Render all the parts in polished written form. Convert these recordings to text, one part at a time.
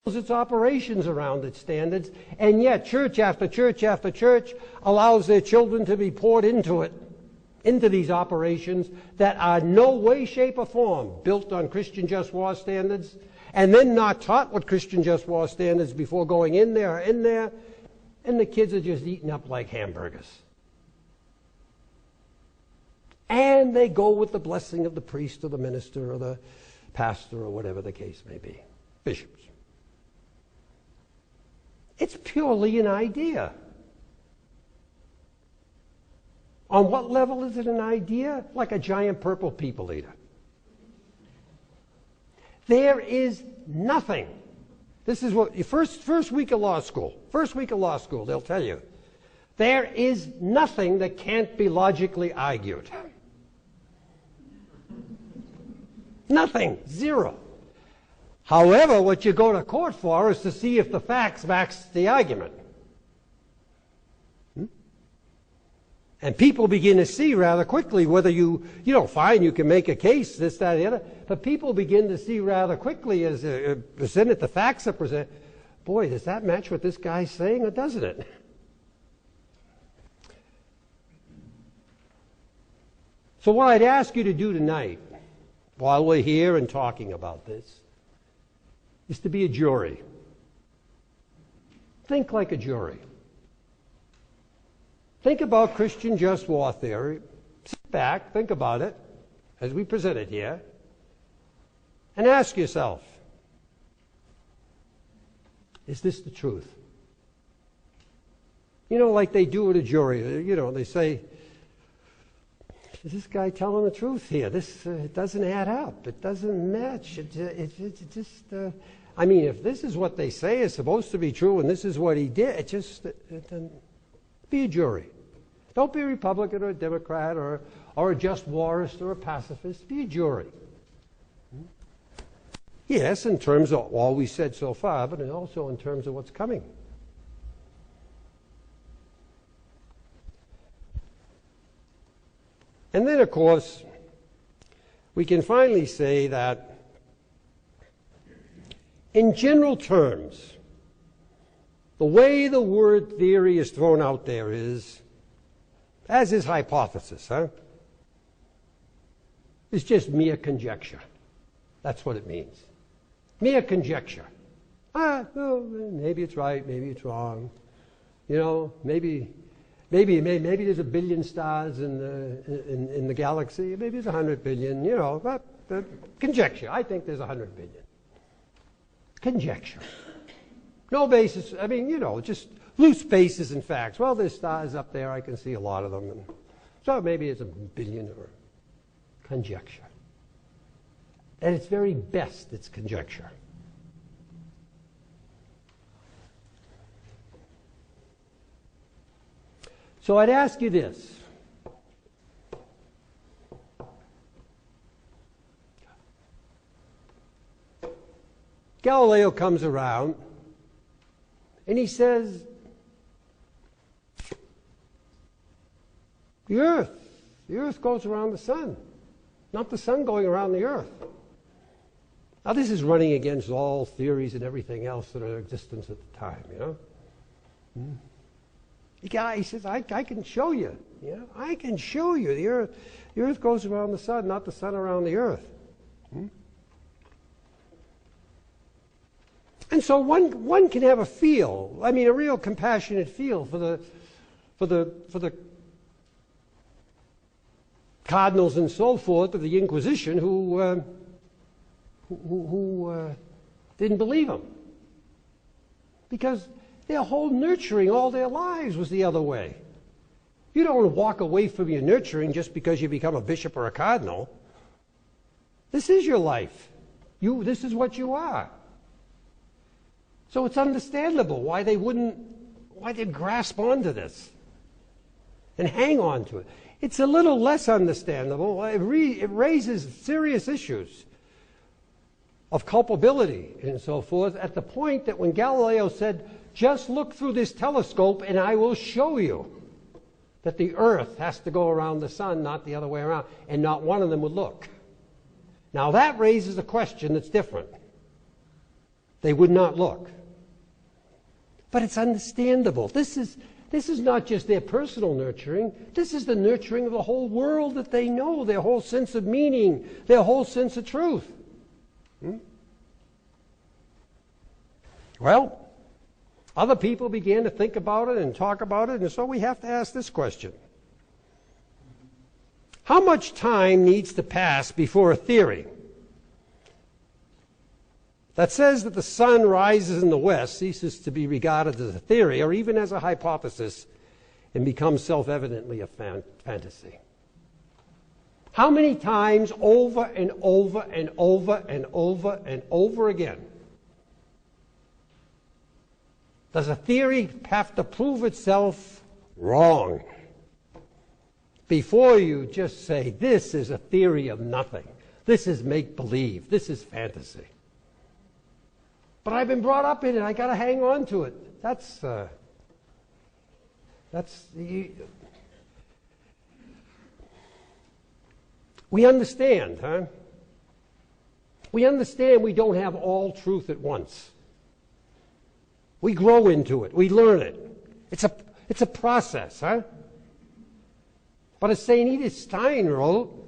its operations around its standards, and yet church after church after church allows their children to be poured into it, into these operations that are no way, shape, or form built on Christian just war standards, and then not taught what Christian just war standards before going in there, and the kids are just eaten up like hamburgers. And they go with the blessing of the priest or the minister or the pastor or whatever the case may be, bishops. It's purely an idea. On what level is it an idea? Like a giant purple people eater. There is nothing. This is what first week of law school. First week of law school, they'll tell you. There is nothing that can't be logically argued. Nothing. Zero. However, what you go to court for is to see if the facts match the argument. And people begin to see rather quickly whether fine, you can make a case, this, that, the other, but people begin to see rather quickly as presented, the facts are presented, boy, does that match what this guy's saying or doesn't it? So what I'd ask you to do tonight, while we're here and talking about this, is to be a jury. Think like a jury. Think about Christian just war theory. Sit back, think about it, as we present it here, and ask yourself, is this the truth? Like they do at a jury, they say, is this guy telling the truth here? This doesn't add up. It doesn't match. It just, if this is what they say is supposed to be true and this is what he did, be a jury. Don't be a Republican or a Democrat or a just warist or a pacifist. Be a jury. Yes, in terms of all we said so far, but also in terms of what's coming. And then, of course, we can finally say that in general terms, the way the word theory is thrown out there is, as is hypothesis, it's just mere conjecture. That's what it means. Mere conjecture. Maybe it's right, maybe it's wrong. Maybe there's 1 billion stars in the galaxy. Maybe there's 100 billion. But conjecture. I think there's 100 billion. Conjecture. No basis. Just loose basis and facts. Well, there's stars up there. I can see a lot of them. And so maybe it's 1 billion or conjecture. At its very best, it's conjecture. So I'd ask you this. Galileo comes around and he says, the earth goes around the sun, not the sun going around the earth. Now this is running against all theories and everything else that are in existence at the time, The guy, he says, I can show you. I can show you. The earth goes around the sun, not the sun around the earth. And so one can have a feel, a real compassionate feel for the cardinals and so forth of the Inquisition who didn't believe him. Because their whole nurturing all their lives was the other way. You don't walk away from your nurturing just because you become a bishop or a cardinal. This is your life. This is what you are. So it's understandable why they'd grasp onto this and hang on to it. It's a little less understandable. It raises serious issues of culpability and so forth at the point that when Galileo said, just look through this telescope and I will show you that the earth has to go around the sun, not the other way around, and not one of them would look. Now that raises a question that's different. They would not look. But it's understandable. This is not just their personal nurturing. This is the nurturing of the whole world that they know, their whole sense of meaning, their whole sense of truth. Well, other people began to think about it and talk about it, and so we have to ask this question. How much time needs to pass before a theory that says that the sun rises in the west ceases to be regarded as a theory or even as a hypothesis and becomes self-evidently a fantasy? How many times over and over and over and over and over again does a theory have to prove itself wrong before you just say, this is a theory of nothing, this is make-believe, this is fantasy? But I've been brought up in it. I got to hang on to it. We understand, huh? We understand we don't have all truth at once. We grow into it. We learn it. It's a process, huh? But as St. Edith Stein wrote,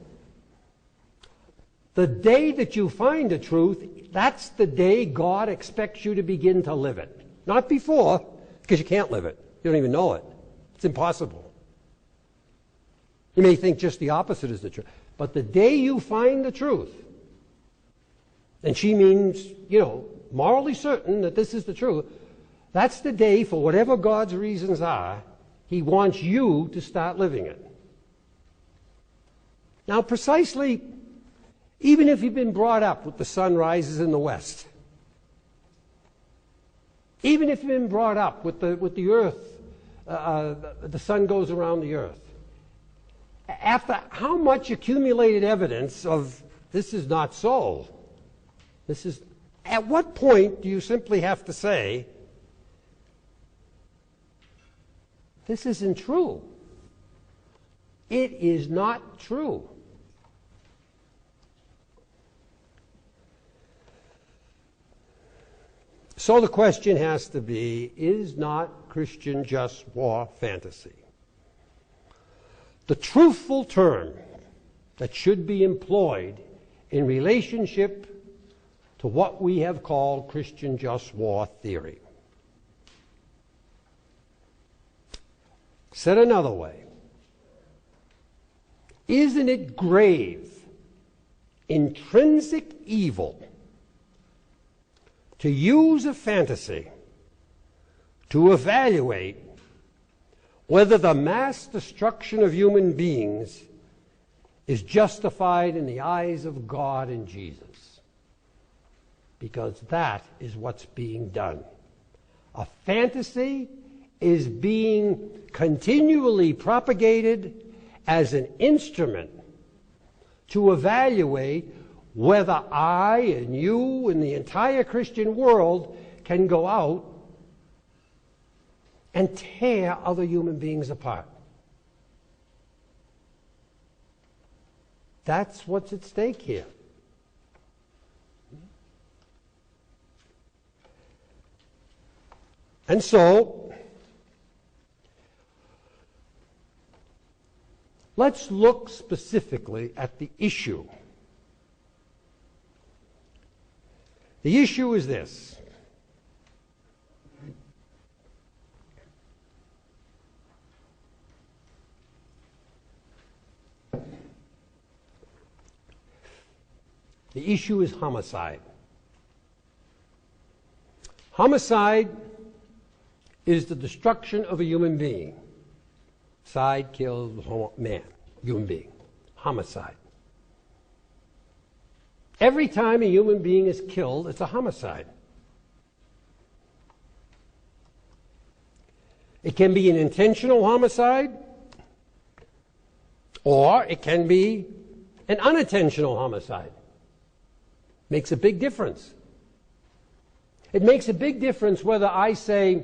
the day that you find the truth, that's the day God expects you to begin to live it. Not before, because you can't live it. You don't even know it. It's impossible. You may think just the opposite is the truth. But the day you find the truth, and she means, morally certain that this is the truth, that's the day, for whatever God's reasons are, He wants you to start living it. Now, precisely, even if you've been brought up with the sun rises in the west, even if you've been brought up with the earth, the sun goes around the earth, after how much accumulated evidence of this is not so, at what point do you simply have to say, this isn't true? It is not true. So the question has to be, is not Christian just war fantasy? The truthful term that should be employed in relationship to what we have called Christian just war theory. Said another way, isn't it grave, intrinsic evil to use a fantasy to evaluate whether the mass destruction of human beings is justified in the eyes of God and Jesus? Because that is what's being done. A fantasy is being continually propagated as an instrument to evaluate whether I and you and the entire Christian world can go out and tear other human beings apart. That's what's at stake here. And so, let's look specifically at the issue. The issue is this. The issue is homicide. Homicide is the destruction of a human being. Side kills man, human being. Homicide. Every time a human being is killed, it's a homicide. It can be an intentional homicide, or it can be an unintentional homicide. Makes a big difference. It makes a big difference whether I say,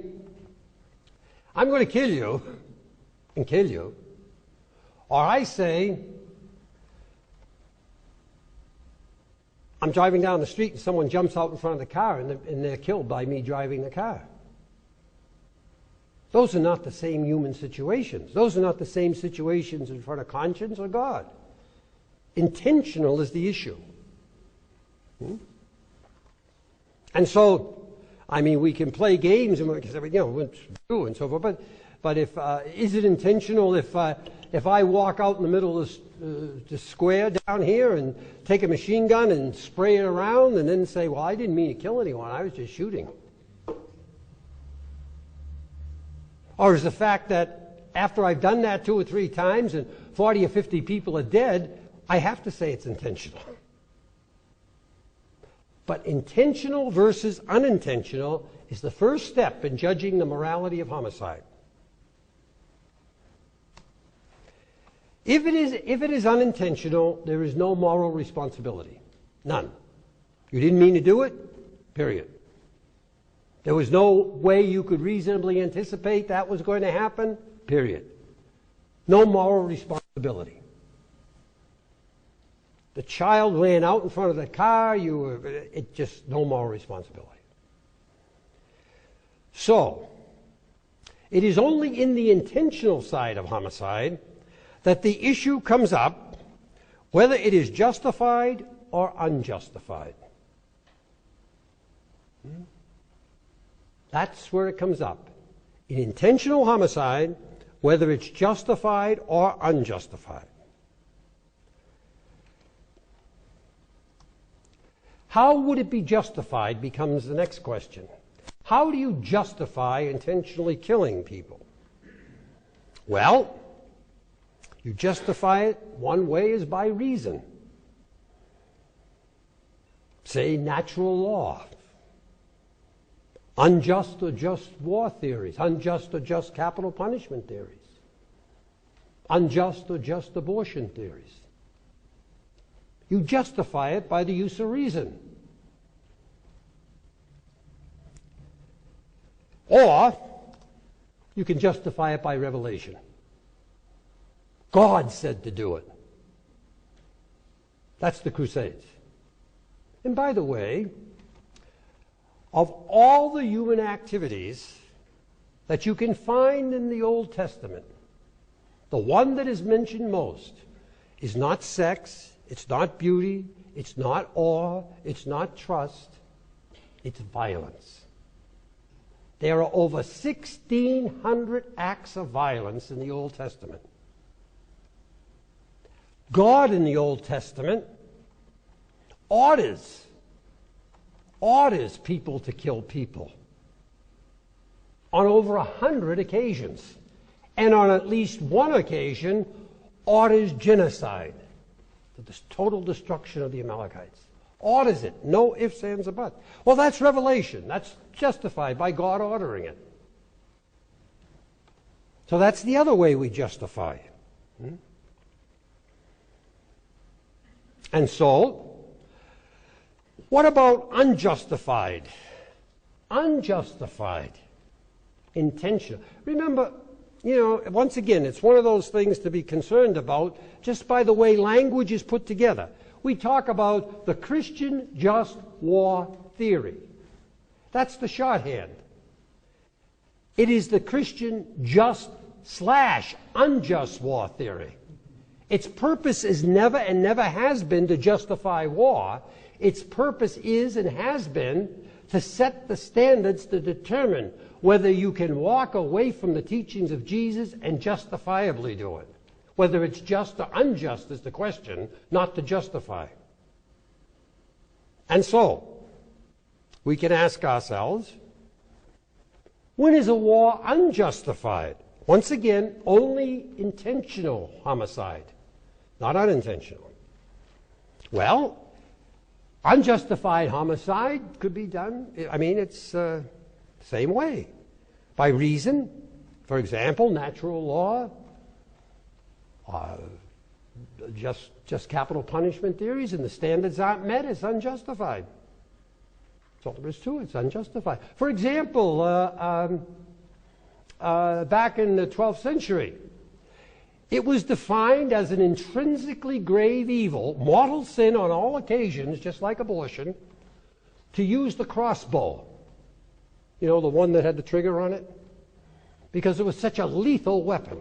I'm going to kill you, and kill you, or I say, I'm driving down the street and someone jumps out in front of the car and they're killed by me driving the car. Those are not the same human situations. Those are not the same situations in front of conscience or God. Intentional is the issue. And so, I mean, we can play games and we can say, it's true and so forth, but if is it intentional if I walk out in the middle of the square down here and take a machine gun and spray it around and then say, well, I didn't mean to kill anyone, I was just shooting? Or is the fact that after I've done that 2 or 3 times and 40 or 50 people are dead, I have to say it's intentional? But intentional versus unintentional is the first step in judging the morality of homicide. If it is unintentional, there is no moral responsibility. None. You didn't mean to do it, period. There was no way you could reasonably anticipate that was going to happen, period. No moral responsibility. The child ran out in front of the car, just no moral responsibility. So, it is only in the intentional side of homicide that the issue comes up whether it is justified or unjustified. That's where it comes up. In intentional homicide, whether it's justified or unjustified. How would it be justified becomes the next question. How do you justify intentionally killing people? Well, you justify it one way is by reason. Say natural law. Unjust or just war theories. Unjust or just capital punishment theories. Unjust or just abortion theories. You justify it by the use of reason. Or you can justify it by revelation. God said to do it. That's the Crusades. And by the way, of all the human activities that you can find in the Old Testament, the one that is mentioned most is not sex, it's not beauty, it's not awe, it's not trust, it's violence. There are over 1,600 acts of violence in the Old Testament. God in the Old Testament orders people to kill people on over 100 occasions, and on at least one occasion orders genocide, the total destruction of the Amalekites. Orders it, no ifs, ands, or buts. Well, that's revelation. That's justified by God ordering it. So that's the other way we justify. And so, what about unjustified? Unjustified. Intentional. Remember, once again, it's one of those things to be concerned about just by the way language is put together. We talk about the Christian just war theory. That's the shorthand. It is the Christian just/unjust war theory. Its purpose is never and never has been to justify war. Its purpose is and has been to set the standards to determine whether you can walk away from the teachings of Jesus and justifiably do it. Whether it's just or unjust is the question, not to justify. And so, we can ask ourselves, when is a war unjustified? Once again, only intentional homicide, not unintentional. Well, unjustified homicide could be done, it's the same way. By reason, for example, natural law, just capital punishment theories, and the standards aren't met, it's unjustified. That's all there is to it, it's unjustified. For example, back in the 12th century, It was defined as an intrinsically grave evil, mortal sin on all occasions, just like abortion, to use the crossbow. You know, the one that had the trigger on it? Because it was such a lethal weapon.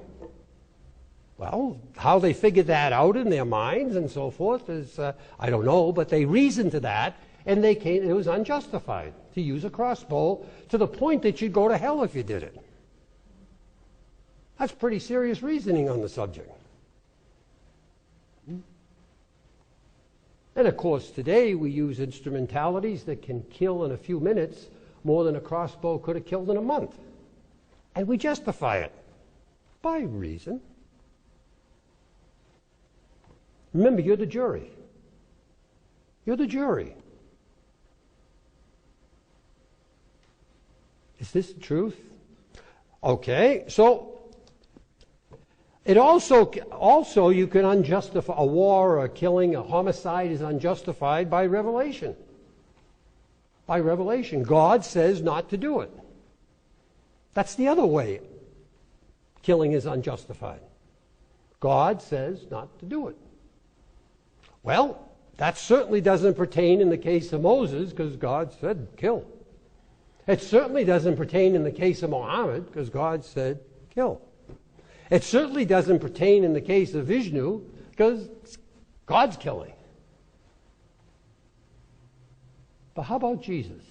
Well, how they figured that out in their minds and so forth is, I don't know, but they reasoned to that, and it was unjustified to use a crossbow to the point that you'd go to hell if you did it. That's pretty serious reasoning on the subject. And of course, today we use instrumentalities that can kill in a few minutes more than a crossbow could have killed in a month. And we justify it by reason. Remember, you're the jury. You're the jury. Is this the truth? Okay, so it also you can unjustify a war or a killing, a homicide is unjustified by revelation. By revelation. God says not to do it. That's the other way killing is unjustified. God says not to do it. Well, that certainly doesn't pertain in the case of Moses, because God said kill. It certainly doesn't pertain in the case of Muhammad, because God said kill. It certainly doesn't pertain in the case of Vishnu, because God's killing. But how about Jesus?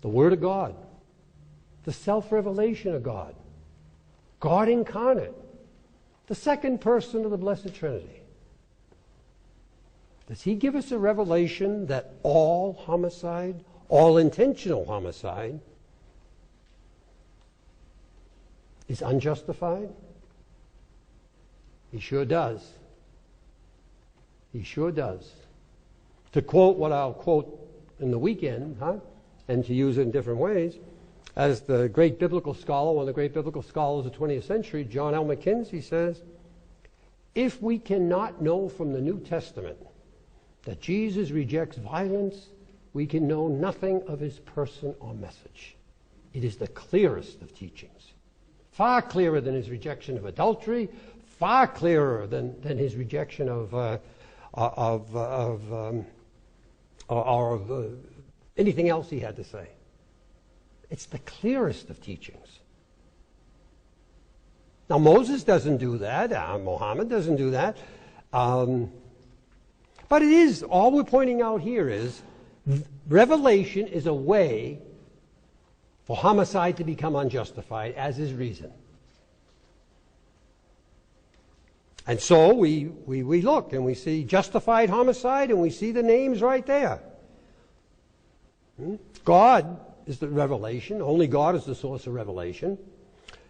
The Word of God. The self-revelation of God. God incarnate. The second person of the Blessed Trinity. Does he give us a revelation that all homicide, all intentional homicide, is unjustified? He sure does. He sure does. To quote what I'll quote in the weekend, and to use it in different ways, as the great biblical scholar, one of the great biblical scholars of the 20th century, John L. McKenzie, says, if we cannot know from the New Testament that Jesus rejects violence, we can know nothing of his person or message. It is the clearest of teachings. Far clearer than his rejection of adultery, far clearer than his rejection of anything else he had to say. It's the clearest of teachings. Now, Moses doesn't do that. Muhammad doesn't do that. But it is, all we're pointing out here is, revelation is a way for homicide to become unjustified, as is reason. And so we look and we see justified homicide and we see the names right there. God is the revelation. Only God is the source of revelation.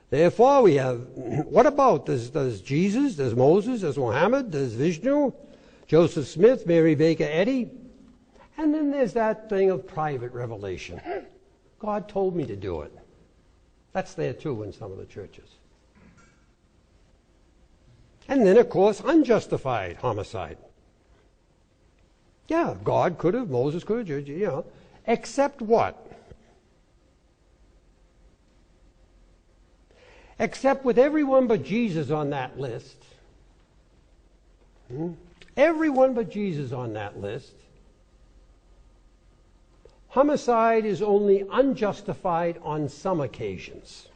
Therefore we have, what about, does Jesus, does Moses, does Muhammad, does Vishnu, Joseph Smith, Mary Baker Eddy? And then there's that thing of private revelation. God told me to do it. That's there too in some of the churches. And then, of course, unjustified homicide. Yeah, God could have, Moses could have, you know. Except what? Except with everyone but Jesus on that list. Everyone but Jesus on that list. Homicide is only unjustified on some occasions.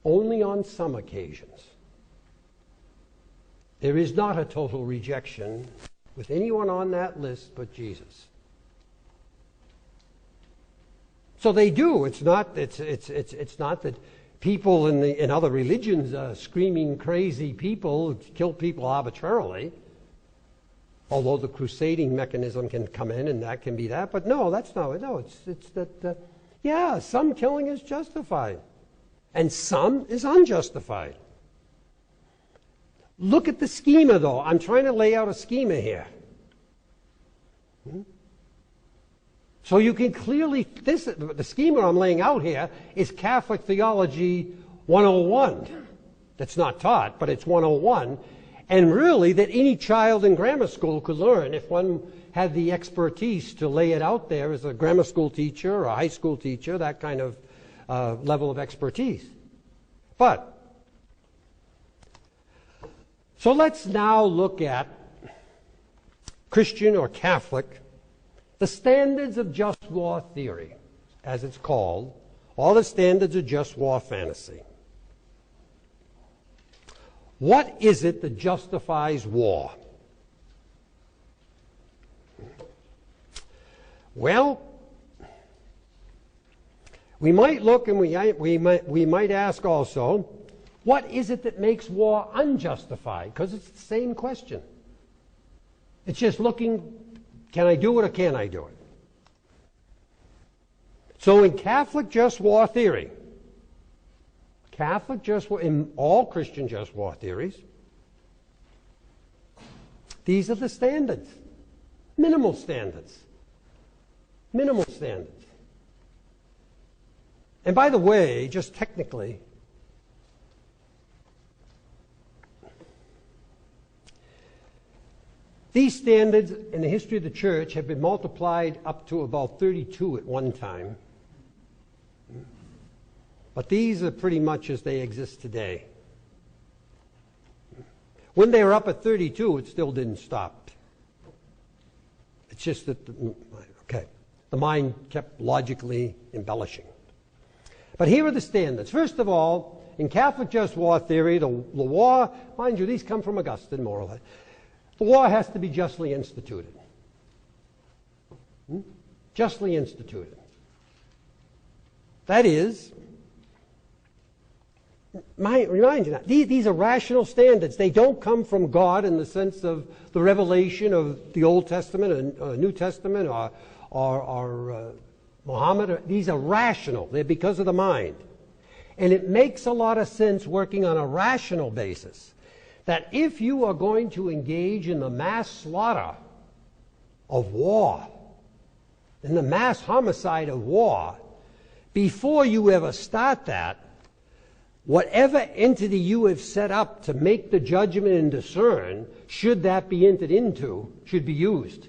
Only on some occasions. There is not a total rejection with anyone on that list but Jesus. So they do. It's not that people in other religions are screaming crazy people, kill people arbitrarily. Although the crusading mechanism can come in and that can be that. But no, that's not it. No, it's that, yeah, some killing is justified. And some is unjustified. Look at the schema, though. I'm trying to lay out a schema here. So you can clearly, the schema I'm laying out here is Catholic Theology 101. That's not taught, but it's 101. And really that any child in grammar school could learn if one had the expertise to lay it out there as a grammar school teacher or a high school teacher, that kind of level of expertise. But So let's now look at Christian or Catholic, the standards of just war theory, as it's called, all the standards of just war fantasy. What is it that justifies war? Well, we might look and we might ask also, what is it that makes war unjustified? Because it's the same question. It's just looking, can I do it or can't I do it? So in Catholic just war theory, in all Christian just war theories, these are the standards, minimal standards. Minimal standards. And by the way, just technically, these standards in the history of the church have been multiplied up to about 32 at one time. But these are pretty much as they exist today. When they were up at 32, it still didn't stop. It's just that, the mind kept logically embellishing. But here are the standards. First of all, in Catholic just war theory, the war, mind you, these come from Augustine, more or less. The war has to be justly instituted. Justly instituted. That is, remind you that these are rational standards. They don't come from God in the sense of the revelation of the Old Testament or New Testament or Muhammad. These are rational. They're because of the mind. And it makes a lot of sense working on a rational basis that if you are going to engage in the mass slaughter of war, in the mass homicide of war, before you ever start that, whatever entity you have set up to make the judgment and discern, should that be entered into, should be used.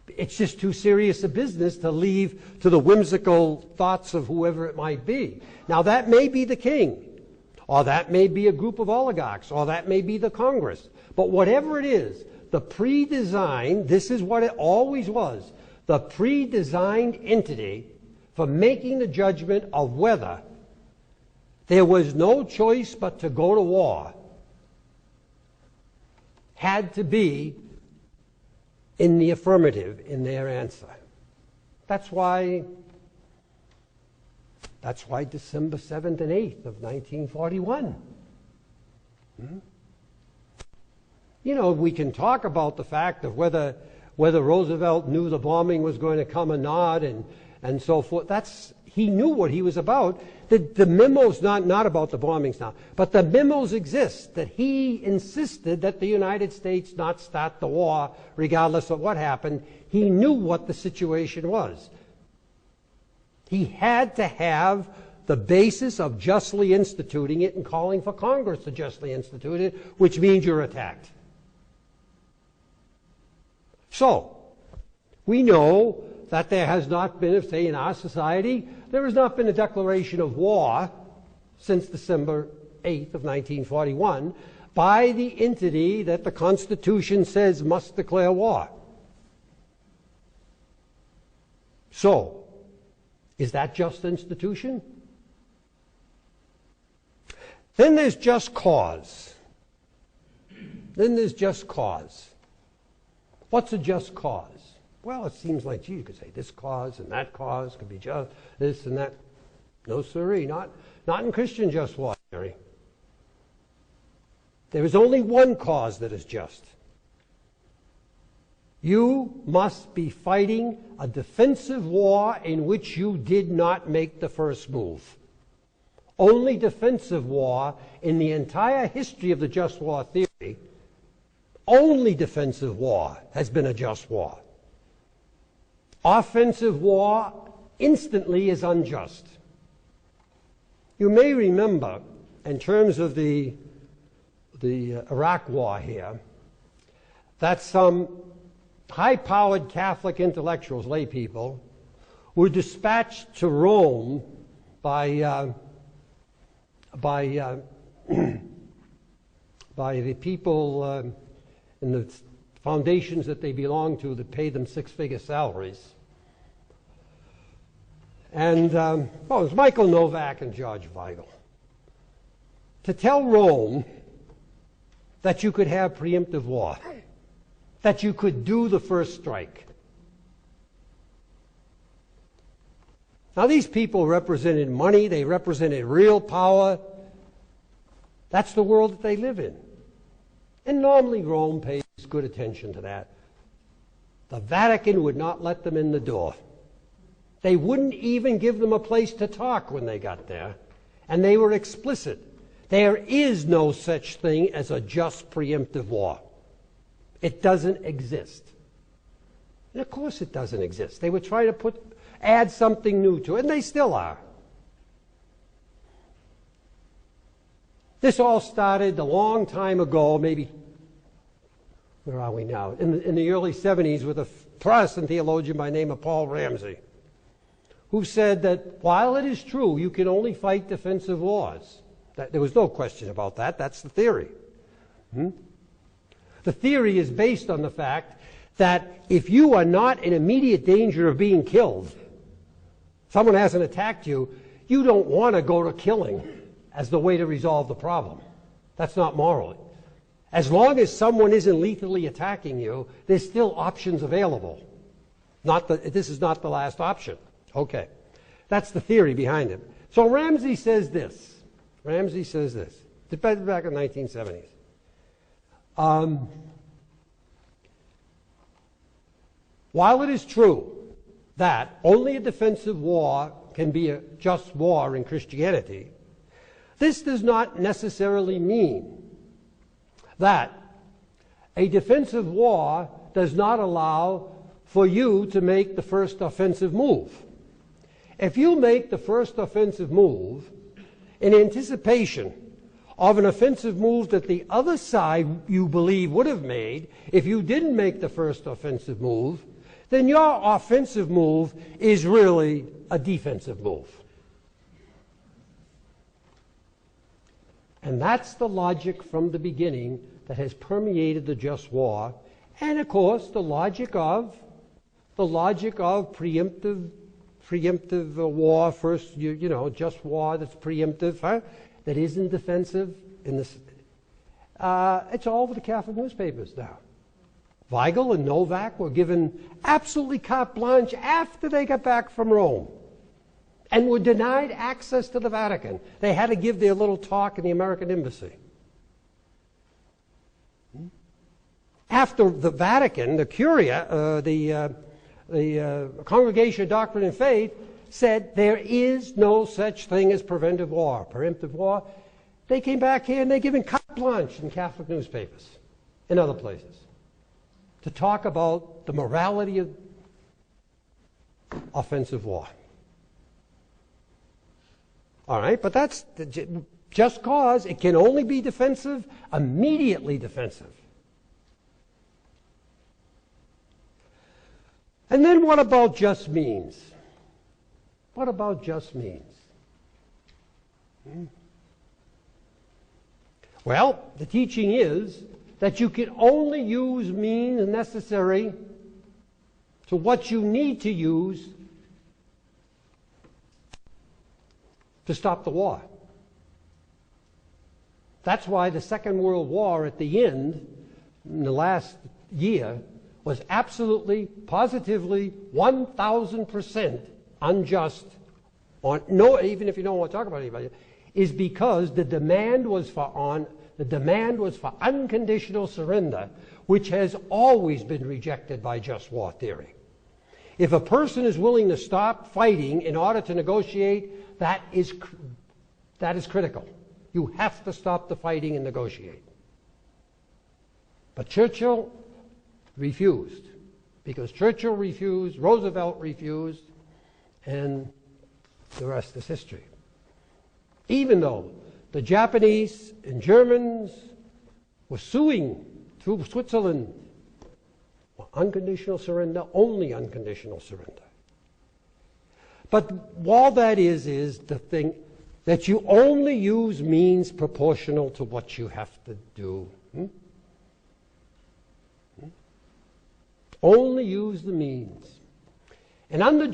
It's just too serious a business to leave to the whimsical thoughts of whoever it might be. Now that may be the king, or that may be a group of oligarchs, or that may be the Congress. But whatever it is, the pre-designed, this is what it always was, the pre-designed entity for making the judgment of whether there was no choice but to go to war, had to be in the affirmative in their answer. That's why December 7th and 8th of 1941. You know, we can talk about the fact of whether Roosevelt knew the bombing was going to come or not and so forth. He knew what he was about. The memo's not about the bombings now, but the memos exist that he insisted that the United States not start the war regardless of what happened. He knew what the situation was. He had to have the basis of justly instituting it and calling for Congress to justly institute it, which means you're attacked. So, we know that there has not been, say in our society, there has not been a declaration of war since December 8th of 1941 by the entity that the Constitution says must declare war. So, is that just institution? Then there's just cause. What's a just cause? Well, it seems like, gee, you could say this cause and that cause could be just this and that. No, sirree, not in Christian just war theory. There is only one cause that is just. You must be fighting a defensive war in which you did not make the first move. Only defensive war in the entire history of the just war theory, only defensive war has been a just war. Offensive war instantly is unjust. You may remember, in terms of the Iraq war here, that some high-powered Catholic intellectuals, lay people, were dispatched to Rome by by the people in the foundations that they belong to that pay them six-figure salaries. And it was Michael Novak and George Weigel. To tell Rome that you could have preemptive war, that you could do the first strike. Now, these people represented money, they represented real power. That's the world that they live in. And normally Rome pays good attention to that. The Vatican would not let them in the door. They wouldn't even give them a place to talk when they got there. And they were explicit. There is no such thing as a just preemptive war. It doesn't exist. And of course it doesn't exist. They were trying to add something new to it, and they still are. This all started a long time ago, maybe, where are we now? In the early 70s with a Protestant theologian by the name of Paul Ramsey, who said that while it is true you can only fight defensive wars, there was no question about that, that's the theory. The theory is based on the fact that if you are not in immediate danger of being killed, someone hasn't attacked you, you don't want to go to killing as the way to resolve the problem. That's not moral. As long as someone isn't lethally attacking you, there's still options available. This is not the last option. Okay. That's the theory behind it. So Ramsey says this. Back in the 1970s. While it is true that only a defensive war can be a just war in Christianity, this does not necessarily mean that a defensive war does not allow for you to make the first offensive move. If you make the first offensive move in anticipation of an offensive move that the other side you believe would have made if you didn't make the first offensive move, then your offensive move is really a defensive move. And that's the logic from the beginning that has permeated the just war, and of course the logic of preemptive war, first just war that's preemptive, that isn't defensive. It's all over the Catholic newspapers now. Weigel and Novak were given absolutely carte blanche after they got back from Rome and were denied access to the Vatican. They had to give their little talk in the American embassy. After the Vatican, the Curia, the Congregation of Doctrine and Faith, said there is no such thing as preemptive war. They came back here and they're given carte blanche in Catholic newspapers and other places to talk about the morality of offensive war. All right, but that's just cause it can only be defensive, immediately defensive. And then what about just means? What about just means? Well, the teaching is that you can only use means necessary to what you need to use to stop the war. That's why the Second World War at the end, in the last year, was absolutely, positively, 1,000% unjust. Even if you don't want to talk about anybody, is because the demand was for unconditional surrender, which has always been rejected by just war theory. If a person is willing to stop fighting in order to negotiate, that is critical. You have to stop the fighting and negotiate. But Churchill refused, because Churchill refused, Roosevelt refused, and the rest is history. Even though the Japanese and Germans were suing through Switzerland for unconditional surrender, only unconditional surrender. But all that is the thing, that you only use means proportional to what you have to do. Only use the means. And under